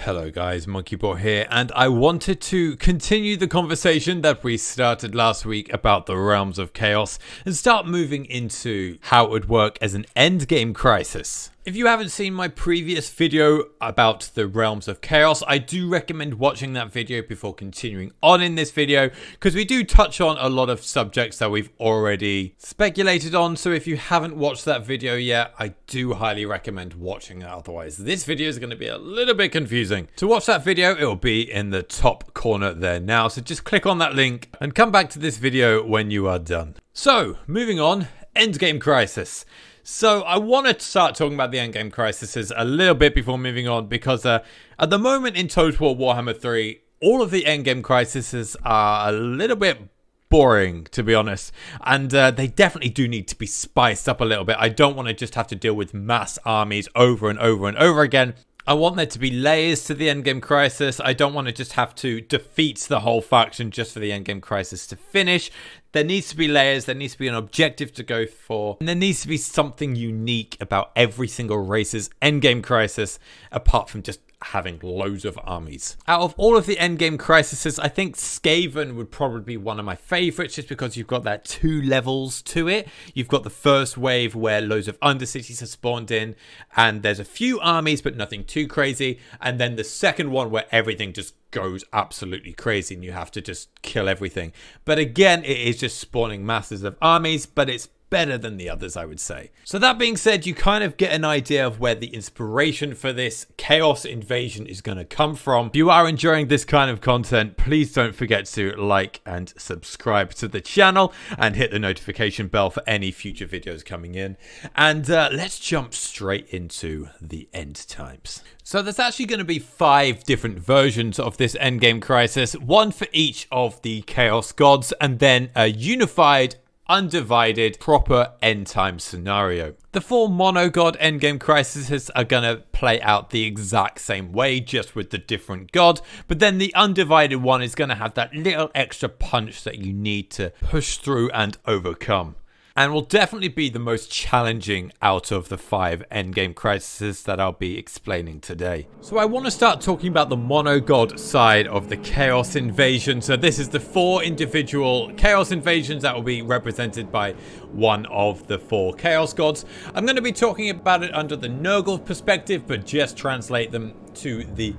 Hello guys, MonkeyBot here, and I wanted to continue the conversation that we started last week about the Realms of Chaos and start moving into how it would work as an endgame crisis. If you haven't seen my previous video about the Realms of Chaos, I do recommend watching that video before continuing on in this video, because we do touch on a lot of subjects that we've already speculated on. So if you haven't watched that video yet, I do highly recommend watching it. Otherwise, this video is going to be a little bit confusing. To watch that video, it will be in the top corner there now. So just click on that link and come back to this video when you are done. So moving on, endgame crisis. So I want to start talking about the endgame crises a little bit before moving on, because at the moment in Total War Warhammer 3, all of the endgame crises are a little bit boring, to be honest, and they definitely do need to be spiced up a little bit. I don't want to just have to deal with mass armies over and over and over again. I want there to be layers to the endgame crisis. I don't want to just have to defeat the whole faction just for the endgame crisis to finish. There needs to be layers, there needs to be an objective to go for, and there needs to be something unique about every single race's endgame crisis, apart from just having loads of armies. Out of all of the endgame crises, I think Skaven would probably be one of my favorites, just because you've got that 2 levels to it. You've got the first wave where loads of undercities are spawned in, and there's a few armies, but nothing too crazy. And then the second one where everything just goes absolutely crazy and you have to just kill everything. But again, it is just spawning masses of armies, but it's better than the others, I would say. So that being said, you kind of get an idea of where the inspiration for this chaos invasion is going to come from. If you are enjoying this kind of content, please don't forget to like and subscribe to the channel and hit the notification bell for any future videos coming in. And let's jump straight into the end times. So there's actually going to be 5 different versions of this endgame crisis, one for each of the chaos gods, and then a unified, undivided, proper end time scenario. The 4 mono god endgame crises are gonna play out the exact same way, just with the different god, but then the undivided one is gonna have that little extra punch that you need to push through and overcome, and will definitely be the most challenging out of the 5 endgame crises that I'll be explaining today. So I want to start talking about the mono god side of the chaos invasion. So this is the 4 individual chaos invasions that will be represented by one of the 4 chaos gods. I'm going to be talking about it under the Nurgle perspective, but just translate them to the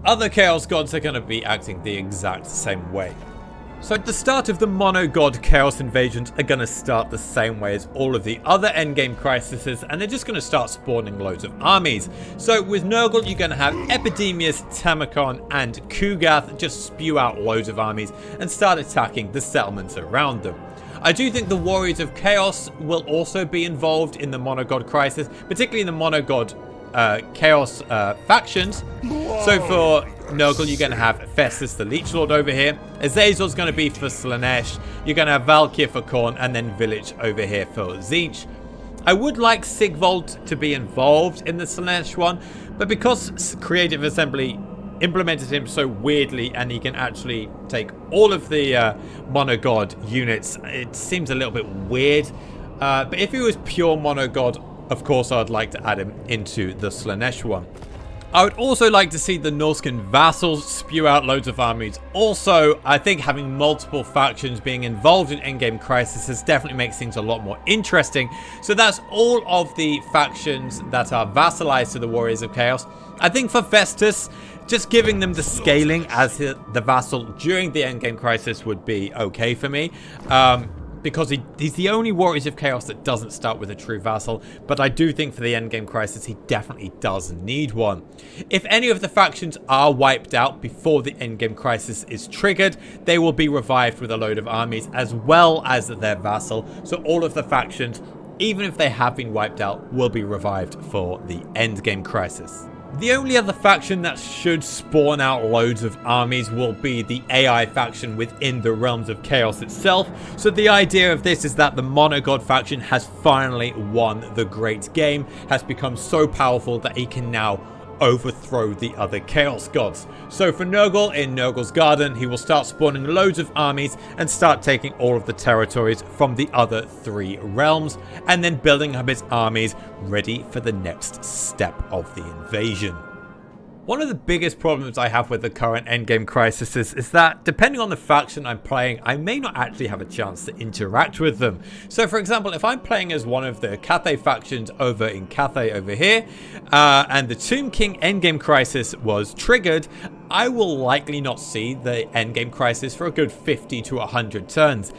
other chaos gods. They're going to be acting the exact same way. So at the start of the mono god chaos invasions are going to start the same way as all of the other endgame crises, and they're just going to start spawning loads of armies. So with Nurgle, you're going to have Epidemius, Tamacon, and Kugath just spew out loads of armies and start attacking the settlements around them. I do think the Warriors of Chaos will also be involved in the mono god crisis, particularly in the mono god chaos factions. So for Nurgle, you're going to have Festus the Leech Lord over here. Azazel's going to be for Slaanesh. You're going to have Valkyr for Khorne, and then Village over here for Tzeentch. I would like Sigvald to be involved in the Slaanesh one, but because Creative Assembly implemented him so weirdly and he can actually take all of the mono god units, it seems a little bit weird. But if he was pure mono god, of course I'd like to add him into the Slaanesh one. I would also like to see the Norscan vassals spew out loads of armies. Also, I think having multiple factions being involved in endgame crises definitely makes things a lot more interesting. So that's all of the factions that are vassalized to the Warriors of Chaos. I think for Festus, just giving them the scaling as the vassal during the endgame crisis would be okay for me. Because he's the only Warriors of Chaos that doesn't start with a true vassal, but I do think for the endgame crisis he definitely does need one. If any of the factions are wiped out before the endgame crisis is triggered, they will be revived with a load of armies as well as their vassal, so all of the factions, even if they have been wiped out, will be revived for the endgame crisis. The only other faction that should spawn out loads of armies will be the AI faction within the Realms of Chaos itself. So the idea of this is that the Monogod faction has finally won the great game, has become so powerful that he can now overthrow the other Chaos Gods. So for Nurgle, in Nurgle's Garden, he will start spawning loads of armies and start taking all of the territories from the other 3 realms, and then building up his armies ready for the next step of the invasion. One of the biggest problems I have with the current endgame crisis is that depending on the faction I'm playing, I may not actually have a chance to interact with them. So for example, if I'm playing as one of the Cathay factions over in Cathay over here, and the Tomb King endgame crisis was triggered, I will likely not see the endgame crisis for a good 50 to 100 turns.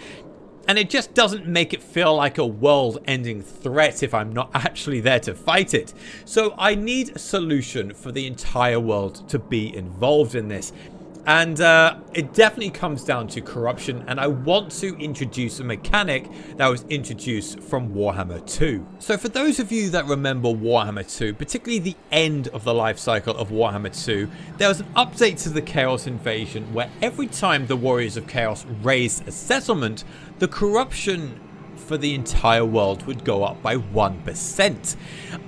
And it just doesn't make it feel like a world-ending threat if I'm not actually there to fight it. So I need a solution for the entire world to be involved in this. And it definitely comes down to corruption, and I want to introduce a mechanic that was introduced from Warhammer 2. So for those of you that remember Warhammer 2, particularly the end of the life cycle of Warhammer 2, there was an update to the Chaos Invasion where every time the Warriors of Chaos raised a settlement, the corruption for the entire world would go up by 1%.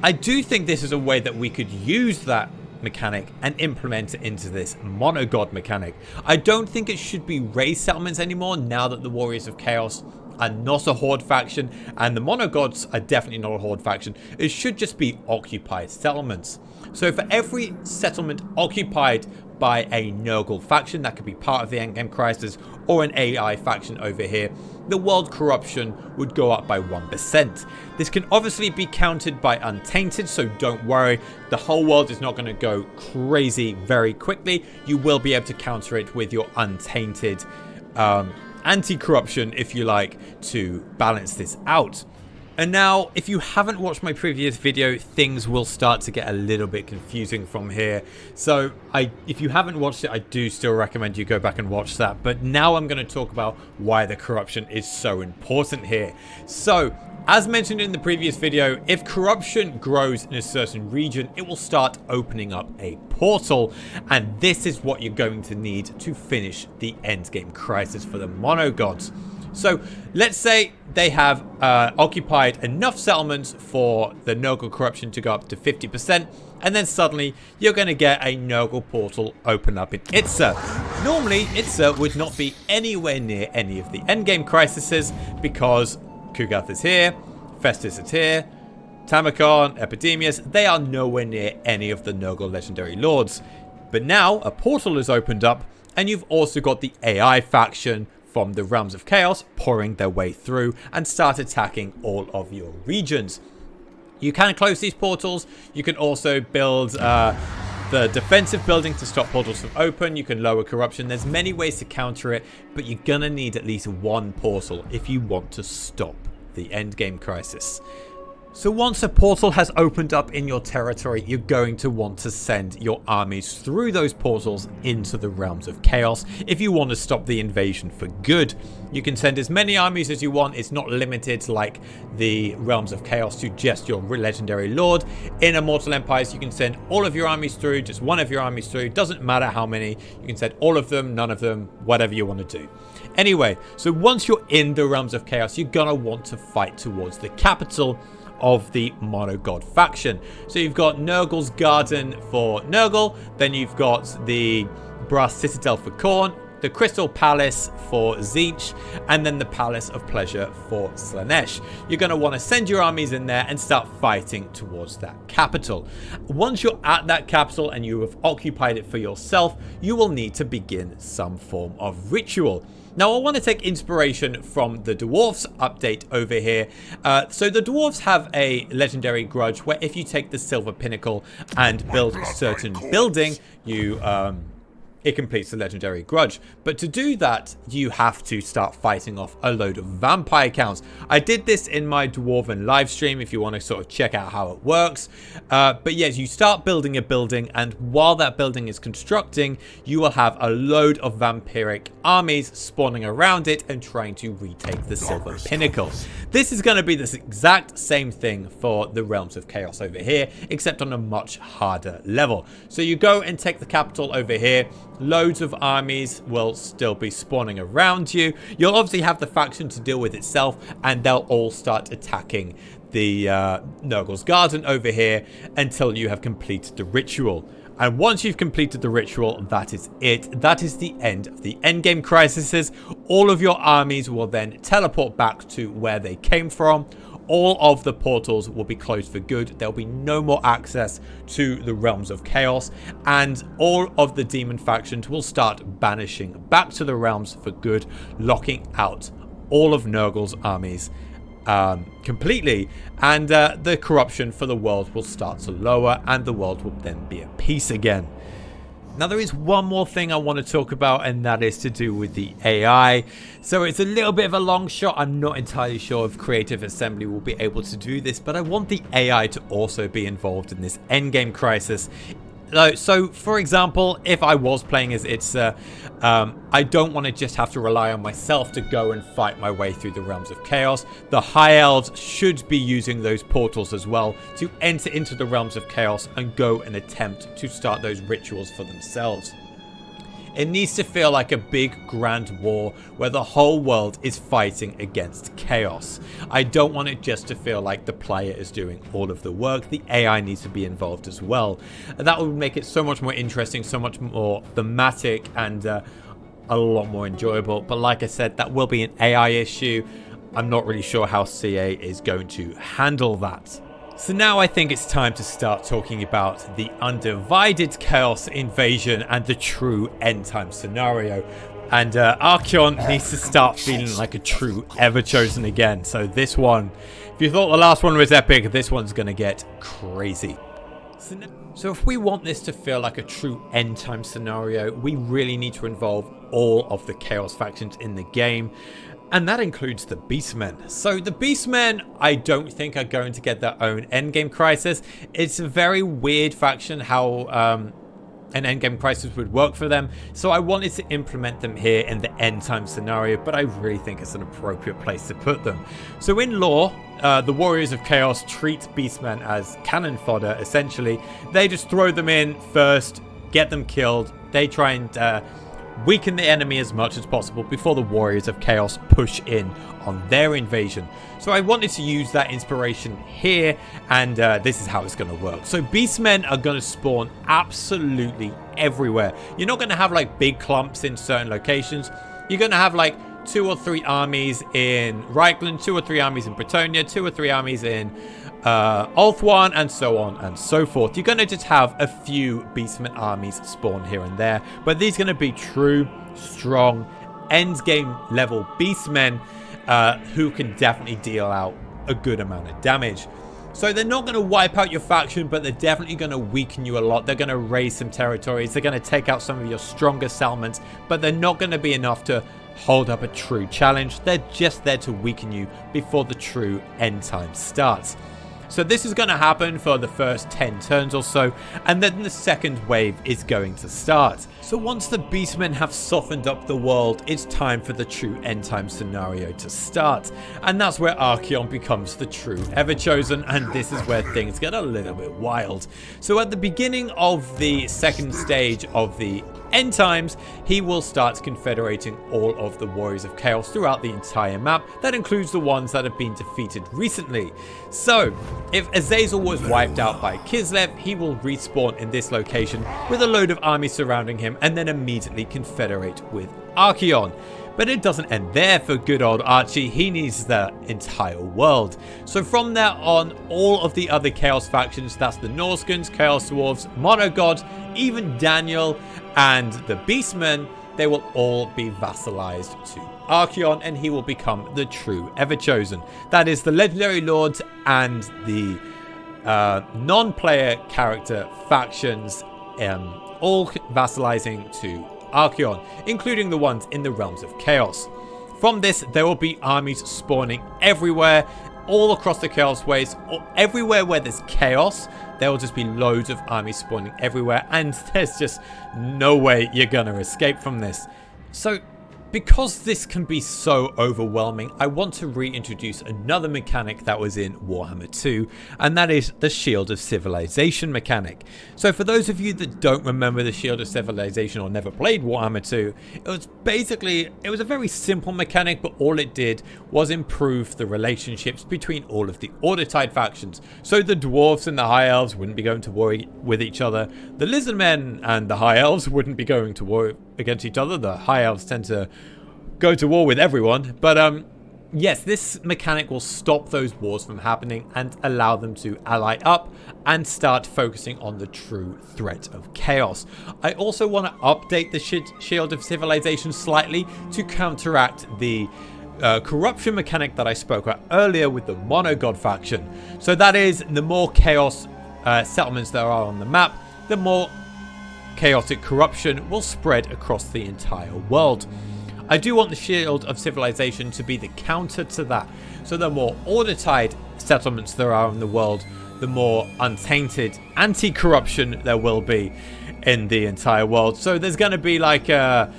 I do think this is a way that we could use that mechanic and implement it into this monogod mechanic. I don't think it should be raised settlements anymore now that the Warriors of Chaos are not a horde faction, and the monogods are definitely not a horde faction. It should just be occupied settlements. So for every settlement occupied by a Nurgle faction, that could be part of the endgame crisis, or an AI faction over here, the world corruption would go up by 1%. This can obviously be countered by Untainted, so don't worry, the whole world is not going to go crazy very quickly. You will be able to counter it with your Untainted anti-corruption, if you like, to balance this out. And now, if you haven't watched my previous video, things will start to get a little bit confusing from here. So if you haven't watched it, I do still recommend you go back and watch that. But now I'm going to talk about why the corruption is so important here. So, as mentioned in the previous video, if corruption grows in a certain region, it will start opening up a portal. And this is what you're going to need to finish the endgame crisis for the monogods. So let's say they have occupied enough settlements for the Nurgle corruption to go up to 50%, and then suddenly you're going to get a Nurgle portal open up in Itza. Normally, Itza would not be anywhere near any of the endgame crises because Kugath is here, Festus is here, Tamacon, Epidemius, they are nowhere near any of the Nurgle legendary lords. But now a portal is opened up, and you've also got the AI faction from the Realms of Chaos pouring their way through and start attacking all of your regions. You can close these portals. You can also build the defensive building to stop portals from open. You can lower corruption. There's many ways to counter it, but you're gonna need at least one portal if you want to stop the endgame crisis. So once a portal has opened up in your territory, you're going to want to send your armies through those portals into the Realms of Chaos if you want to stop the invasion for good. You can send as many armies as you want. It's not limited like the Realms of Chaos to just your legendary lord. In Immortal Empires, you can send all of your armies through, just one of your armies through. Doesn't matter how many. You can send all of them, none of them, whatever you want to do. Anyway, so once you're in the Realms of Chaos, you're going to want to fight towards the capital of the monogod faction. So you've got Nurgle's Garden for Nurgle, then you've got the Brass Citadel for Khorne, the Crystal Palace for Tzeentch, and then the Palace of Pleasure for Slaanesh. You're going to want to send your armies in there and start fighting towards that capital. Once you're at that capital and you have occupied it for yourself, you will need to begin some form of ritual. Now, I want to take inspiration from the Dwarfs update over here. So the Dwarfs have a legendary grudge where if you take the Silver Pinnacle and build a certain building, it completes the legendary grudge. But to do that, you have to start fighting off a load of vampire counts. I did this in my Dwarven live stream if you want to sort of check out how it works. But yes, you start building a building, and while that building is constructing, you will have a load of vampiric armies spawning around it and trying to retake the Silver Pinnacle. This is going to be the exact same thing for the Realms of Chaos over here, except on a much harder level. So you go and take the capital over here. Loads of armies will still be spawning around you. You'll obviously have the faction to deal with itself, and they'll all start attacking the Nurgle's Garden over here until you have completed the ritual. And once you've completed the ritual, that is it. That is the end of the endgame crises. All of your armies will then teleport back to where they came from. all of the portals will be closed for good. There'll be no more access to the realms of chaos, and all of the demon factions will start banishing back to the realms for good, locking out all of Nurgle's armies completely, and the corruption for the world will start to lower, and the world will then be at peace again. Now, there is one more thing I want to talk about, and that is to do with the AI. So it's a little bit of a long shot. I'm not entirely sure if Creative Assembly will be able to do this, but I want the AI to also be involved in this endgame crisis. So, for example, if I was playing as Itza, I don't want to just have to rely on myself to go and fight my way through the realms of chaos. The High Elves should be using those portals as well to enter into the realms of chaos and go and attempt to start those rituals for themselves. It needs to feel like a big grand war where the whole world is fighting against chaos. I don't want it just to feel like the player is doing all of the work. The AI needs to be involved as well. That would make it so much more interesting, so much more thematic, and a lot more enjoyable. But like I said, that will be an AI issue. I'm not really sure how CA is going to handle that. So now I think it's time to start talking about the undivided chaos invasion and the true end time scenario. And Archaon needs to start feeling like a true Ever-Chosen again. So this one, if you thought the last one was epic, this one's going to get crazy. So if we want this to feel like a true end time scenario, we really need to involve all of the chaos factions in the game. And that includes the Beastmen. So the Beastmen, I don't think are going to get their own endgame crisis. It's a very weird faction how an endgame crisis would work for them. So I wanted to implement them here in the end time scenario, but I really think it's an appropriate place to put them. So in lore, the Warriors of Chaos treat Beastmen as cannon fodder, essentially. They just throw them in first, get them killed. They try and weaken the enemy as much as possible before the Warriors of Chaos push in on their invasion. So I wanted to use that inspiration here, and this is how it's going to work. So Beastmen are going to spawn absolutely everywhere. You're not going to have like big clumps in certain locations. You're going to have like 2 or 3 armies in Reichland, 2 or 3 armies in Bretonia, 2 or 3 armies in Ulthuan, and so on and so forth. You're going to just have a few Beastmen armies spawn here and there, but these are going to be true, strong, endgame level Beastmen who can definitely deal out a good amount of damage. So they're not going to wipe out your faction, but they're definitely going to weaken you a lot. They're going to raise some territories. They're going to take out some of your stronger settlements, but they're not going to be enough to hold up a true challenge. They're just there to weaken you before the true end time starts. So this is going to happen for the first 10 turns or so, and then the second wave is going to start. So once the Beastmen have softened up the world, it's time for the true end time scenario to start. And that's where Archaon becomes the true Ever-Chosen, and this is where things get a little bit wild. So at the beginning of the second stage of the end times, he will start confederating all of the Warriors of Chaos throughout the entire map. That includes the ones that have been defeated recently. So if Azazel was wiped out by Kislev, he will respawn in this location with a load of armies surrounding him and then immediately confederate with Archaon. But it doesn't end there for good old Archie. He needs the entire world. So from there on, all of the other Chaos factions, that's the Norskins, Chaos Dwarfs, Monogods, even Daniel and the Beastmen, they will all be vassalized to Archaon, and he will become the true Ever-Chosen. That is the Legendary Lords and the non-player character factions, all vassalizing to Archaon, including the ones in the Realms of Chaos. From this, there will be armies spawning everywhere, all across the Chaos Waste, or everywhere where there's chaos. There will just be loads of armies spawning everywhere, and there's just no way you're gonna escape from this. So because this can be so overwhelming, I want to reintroduce another mechanic that was in Warhammer 2, and that is the Shield of Civilization mechanic. So for those of you that don't remember the Shield of Civilization or never played Warhammer 2, it was a very simple mechanic, but all it did was improve the relationships between all of the Order-Tide factions. So the Dwarfs and the High Elves wouldn't be going to war with each other. The Lizardmen and the High Elves wouldn't be going to war against each other. The High Elves tend to go to war with everyone, but yes, this mechanic will stop those wars from happening and allow them to ally up and start focusing on the true threat of chaos. I also want to update the Shield of Civilization slightly to counteract the corruption mechanic that I spoke about earlier with the Mono-God faction. So that is, the more chaos settlements there are on the map, the more chaotic corruption will spread across the entire world. I do want the Shield of Civilization to be the counter to that. So the more order-tied settlements there are in the world, the more untainted anti-corruption there will be in the entire world. So there's going to be like a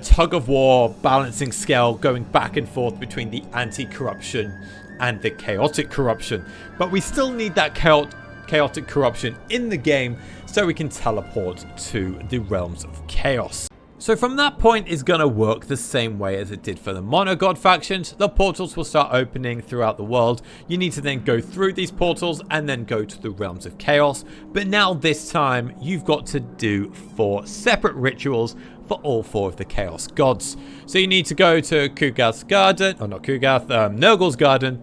tug-of-war balancing scale going back and forth between the anti-corruption and the chaotic corruption. But we still need that chaotic corruption in the game so we can teleport to the realms of chaos. So from that point is going to work the same way as it did for the Mono-God factions. The portals will start opening throughout the world. You need to then go through these portals and then go to the realms of chaos. But now this time you've got to do 4 separate rituals for all 4 of the chaos gods. So you need to go to Kugath's garden, or not Kugath, Nurgle's garden.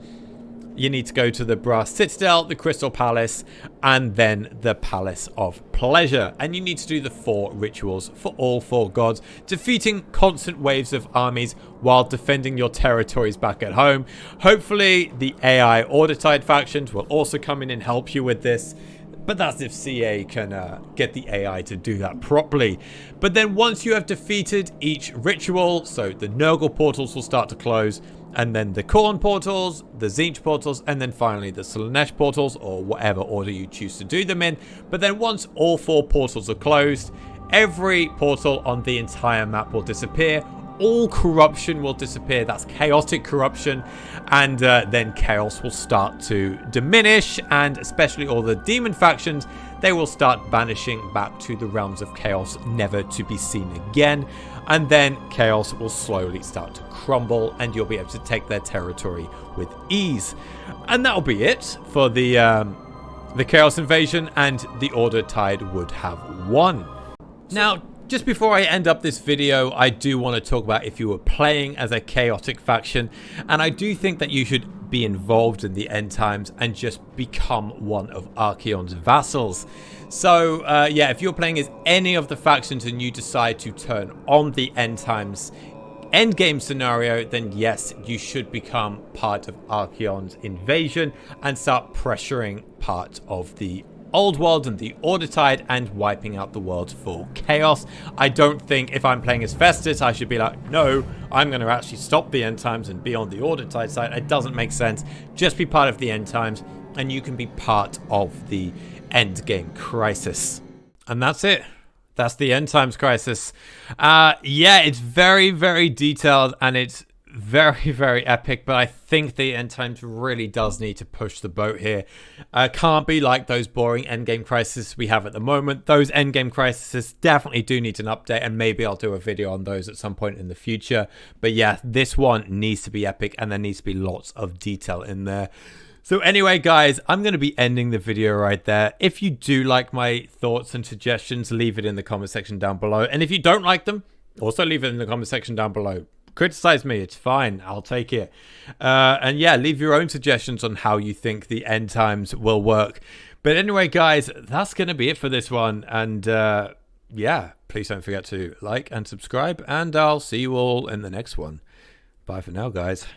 You need to go to the Brass Citadel, the Crystal Palace, and then the Palace of Pleasure. And you need to do the 4 rituals for all 4 gods, defeating constant waves of armies while defending your territories back at home. Hopefully, the AI Order-Tide factions will also come in and help you with this. But that's if CA can get the AI to do that properly. But then once you have defeated each ritual, so the Nurgle portals will start to close, and then the Khorne portals, the Tzeentch portals, and then finally the Slaanesh portals, or whatever order you choose to do them in. But then once all 4 portals are closed, every portal on the entire map will disappear. All corruption will disappear. That's chaotic corruption. And then chaos will start to diminish. And especially all the demon factions, they will start vanishing back to the realms of chaos, never to be seen again. And then chaos will slowly start to crumble and you'll be able to take their territory with ease. And that'll be it for the chaos invasion, and the Order-Tide would have won. Now, just before I end up this video, I do want to talk about if you were playing as a chaotic faction, and I do think that you should be involved in the end times and just become one of Archaon's vassals. So yeah, if you're playing as any of the factions and you decide to turn on the end times endgame scenario, then yes, you should become part of Archaon's invasion and start pressuring part of the old world and the Order-Tide and wiping out the world for chaos. I don't think if I'm playing as Festus, I should be like, no, I'm going to actually stop the end times and be on the Order-Tide side. It doesn't make sense. Just be part of the end times and you can be part of the end game crisis. And that's it. That's the end times crisis. Yeah, it's very, very detailed and it's very, very epic, but I think the end times really does need to push the boat here. Can't be like those boring endgame crises we have at the moment. Those endgame crises definitely do need an update, and maybe I'll do a video on those at some point in the future. But yeah, this one needs to be epic and there needs to be lots of detail in there. So anyway, guys, I'm going to be ending the video right there. If you do like my thoughts and suggestions, leave it in the comment section down below. And if you don't like them, also leave it in the comment section down below. Criticize me, it's fine, I'll take it. And yeah, leave your own suggestions on how you think the end times will work. But anyway, guys, that's going to be it for this one. And yeah, please don't forget to like and subscribe. And I'll see you all in the next one. Bye for now, guys.